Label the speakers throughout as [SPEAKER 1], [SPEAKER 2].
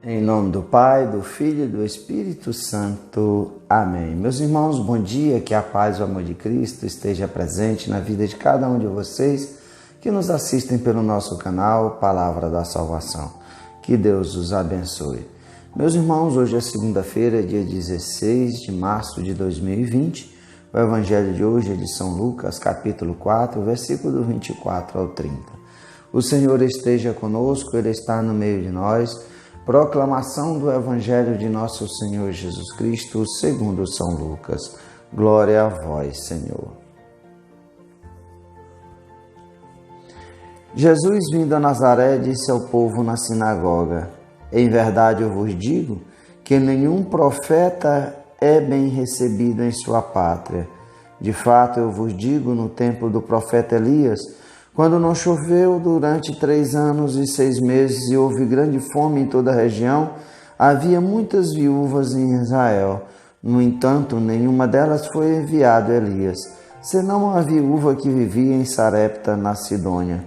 [SPEAKER 1] Em nome do Pai, do Filho e do Espírito Santo. Amém. Meus irmãos, bom dia, que a paz e o amor de Cristo esteja presente na vida de cada um de vocês que nos assistem pelo nosso canal Palavra da Salvação. Que Deus os abençoe. Meus irmãos, hoje é segunda-feira, dia 16 de março de 2020. O Evangelho de hoje é de São Lucas, capítulo 4, versículo 24 ao 30. O Senhor esteja conosco, Ele está no meio de nós. Proclamação do Evangelho de nosso Senhor Jesus Cristo, segundo São Lucas. Glória a vós, Senhor. Jesus, vindo a Nazaré, disse ao povo na sinagoga: Em verdade eu vos digo que nenhum profeta é bem recebido em sua pátria. De fato, eu vos digo, no tempo do profeta Elias, quando não choveu durante 3 anos e 6 meses e houve grande fome em toda a região, havia muitas viúvas em Israel. No entanto, nenhuma delas foi enviado Elias, senão a viúva que vivia em Sarepta, na Sidônia.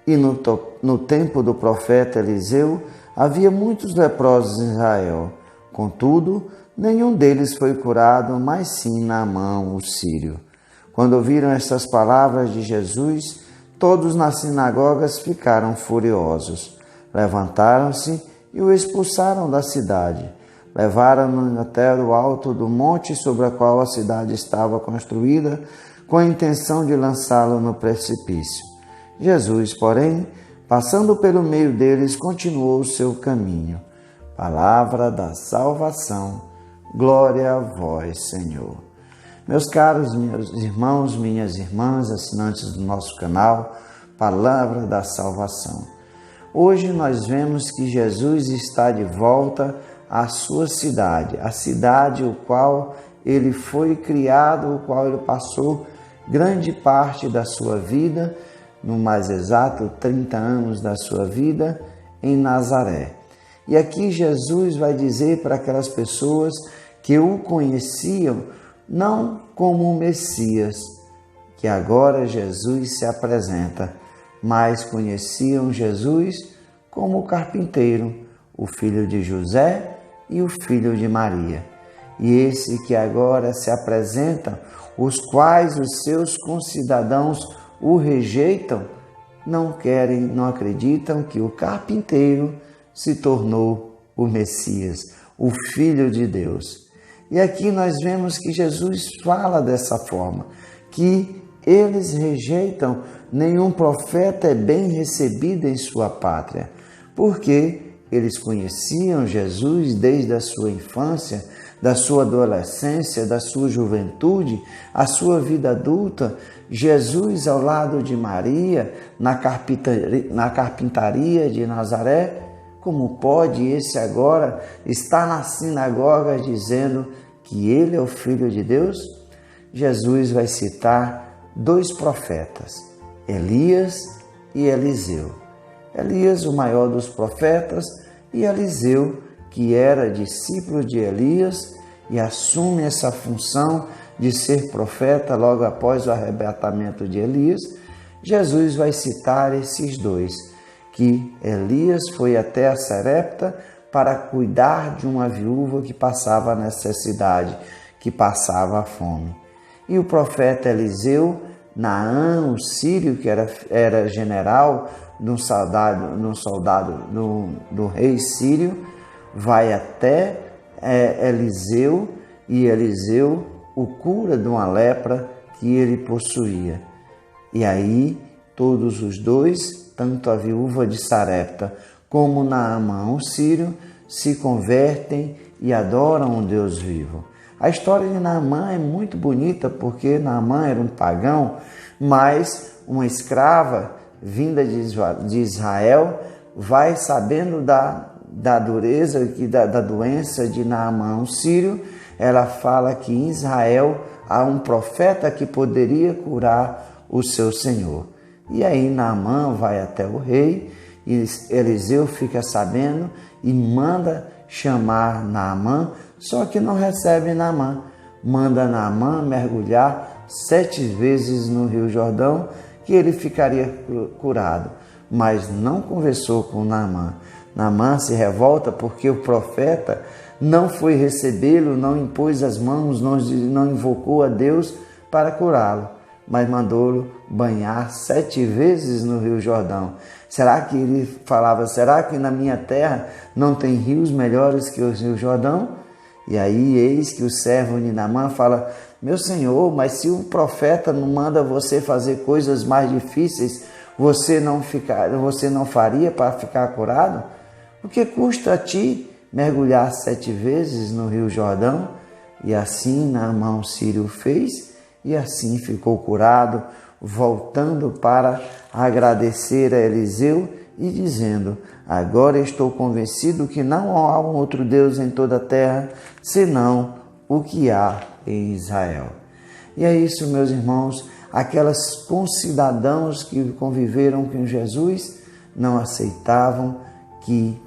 [SPEAKER 1] E no tempo do profeta Eliseu, havia muitos leprosos em Israel. Contudo, nenhum deles foi curado, mas sim Naamã, o sírio. Quando ouviram estas palavras de Jesus, todos nas sinagogas ficaram furiosos. Levantaram-se e o expulsaram da cidade. Levaram-no até o alto do monte sobre a qual a cidade estava construída, com a intenção de lançá-lo no precipício. Jesus, porém, passando pelo meio deles, continuou o seu caminho. Palavra da salvação. Glória a vós, Senhor. Meus caros, meus irmãos, minhas irmãs, assinantes do nosso canal, Palavra da Salvação. Hoje nós vemos que Jesus está de volta à sua cidade, a cidade o qual ele foi criado, o qual ele passou grande parte da sua vida, no mais exato 30 anos da sua vida, em Nazaré. E aqui Jesus vai dizer para aquelas pessoas que o conheciam não como o Messias, que agora Jesus se apresenta, mas conheciam Jesus como o carpinteiro, o filho de José e o filho de Maria. E esse que agora se apresenta, os quais os seus concidadãos o rejeitam, não querem, não acreditam que o carpinteiro se tornou o Messias, o Filho de Deus. E aqui nós vemos que Jesus fala dessa forma, que eles rejeitam, nenhum profeta é bem recebido em sua pátria, porque eles conheciam Jesus desde a sua infância, da sua adolescência, da sua juventude, a sua vida adulta, Jesus ao lado de Maria, na carpintaria de Nazaré. Como pode esse agora estar na sinagoga dizendo que ele é o Filho de Deus? Jesus vai citar 2 profetas, Elias e Eliseu. Elias, o maior dos profetas, e Eliseu, que era discípulo de Elias e assume essa função de ser profeta logo após o arrebatamento de Elias. Jesus vai citar esses 2. Que Elias foi até a Sarepta para cuidar de uma viúva que passava necessidade, que passava fome. E o profeta Eliseu, Naamã, o sírio, que era general do rei sírio, vai até Eliseu, e Eliseu o cura de uma lepra que ele possuía. E aí todos os 2, tanto a viúva de Sarepta como Naamã, o sírio, se convertem e adoram um Deus vivo. A história de Naamã é muito bonita porque Naamã era um pagão, mas uma escrava vinda de Israel vai sabendo da dureza e da doença de Naamã, o sírio. Ela fala que em Israel há um profeta que poderia curar o seu senhor. E aí Naamã vai até o rei e Eliseu fica sabendo e manda chamar Naamã, só que não recebe Naamã. Manda Naamã mergulhar 7 vezes no Rio Jordão, que ele ficaria curado. Mas não conversou com Naamã. Naamã se revolta porque o profeta não foi recebê-lo, não impôs as mãos, não invocou a Deus para curá-lo, mas mandou-lo banhar 7 vezes no Rio Jordão. Será que ele falava, será que na minha terra não tem rios melhores que o Rio Jordão? E aí eis que o servo de Naamã fala, meu senhor, mas se o profeta não manda você fazer coisas mais difíceis, você não faria para ficar curado? O que custa a ti mergulhar 7 vezes no Rio Jordão? E assim Naamã o sírio fez, e assim ficou curado, voltando para agradecer a Eliseu e dizendo, agora estou convencido que não há um outro Deus em toda a terra, senão o que há em Israel. E é isso, meus irmãos, aquelas concidadãos que conviveram com Jesus não aceitavam que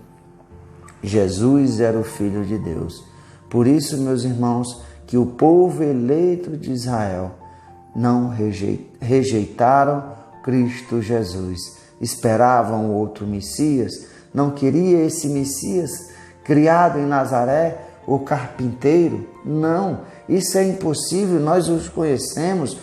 [SPEAKER 1] Jesus era o Filho de Deus. Por isso, meus irmãos, que o povo eleito de Israel não rejeitaram Cristo Jesus. Esperavam outro Messias, não queria esse Messias criado em Nazaré, o carpinteiro. Não, isso é impossível, nós os conhecemos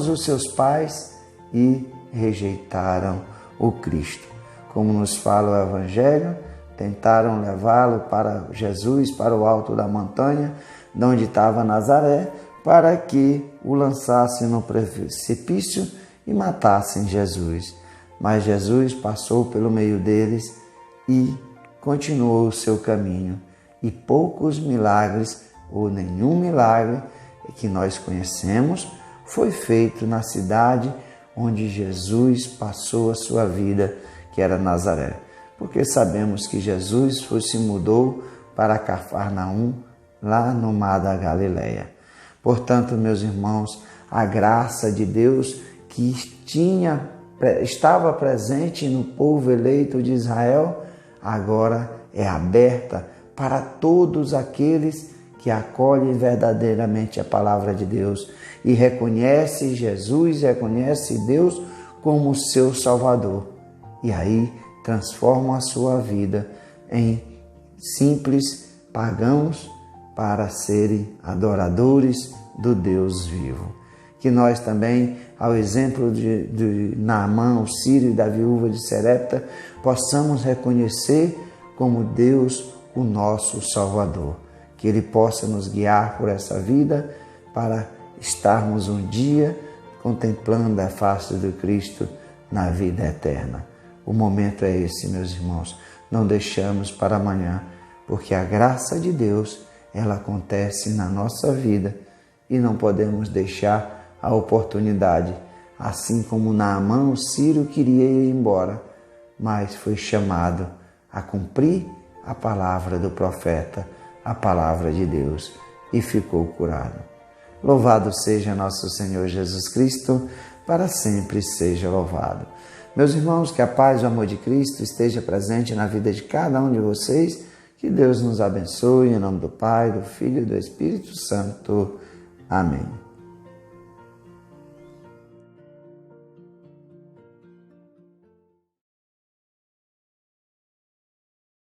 [SPEAKER 1] os seus pais e rejeitaram o Cristo. Como nos fala o Evangelho, tentaram levá-lo para Jesus, para o alto da montanha, de onde estava Nazaré, para que o lançassem no precipício e matassem Jesus. Mas Jesus passou pelo meio deles e continuou o seu caminho. E poucos milagres, ou nenhum milagre que nós conhecemos, foi feito na cidade onde Jesus passou a sua vida, que era Nazaré. Porque sabemos que Jesus se mudou para Cafarnaum, lá no mar da Galileia. Portanto, meus irmãos, a graça de Deus que estava presente no povo eleito de Israel, agora é aberta para todos aqueles que acolhem verdadeiramente a palavra de Deus e reconhece Jesus, reconhece Deus como seu Salvador. E aí transformam a sua vida em simples pagãos para serem adoradores do Deus vivo. Que nós também, ao exemplo de Naamã, o sírio e da viúva de Serepta, possamos reconhecer como Deus o nosso Salvador. Que Ele possa nos guiar por essa vida para estarmos um dia contemplando a face do Cristo na vida eterna. O momento é esse, meus irmãos. Não deixamos para amanhã, porque a graça de Deus, ela acontece na nossa vida e não podemos deixar a oportunidade. Assim como Naamã, o sírio, queria ir embora, mas foi chamado a cumprir a palavra do profeta, a palavra de Deus, e ficou curado. Louvado seja nosso Senhor Jesus Cristo, para sempre seja louvado. Meus irmãos, que a paz e o amor de Cristo esteja presente na vida de cada um de vocês. Que Deus nos abençoe, em nome do Pai, do Filho e do Espírito Santo. Amém.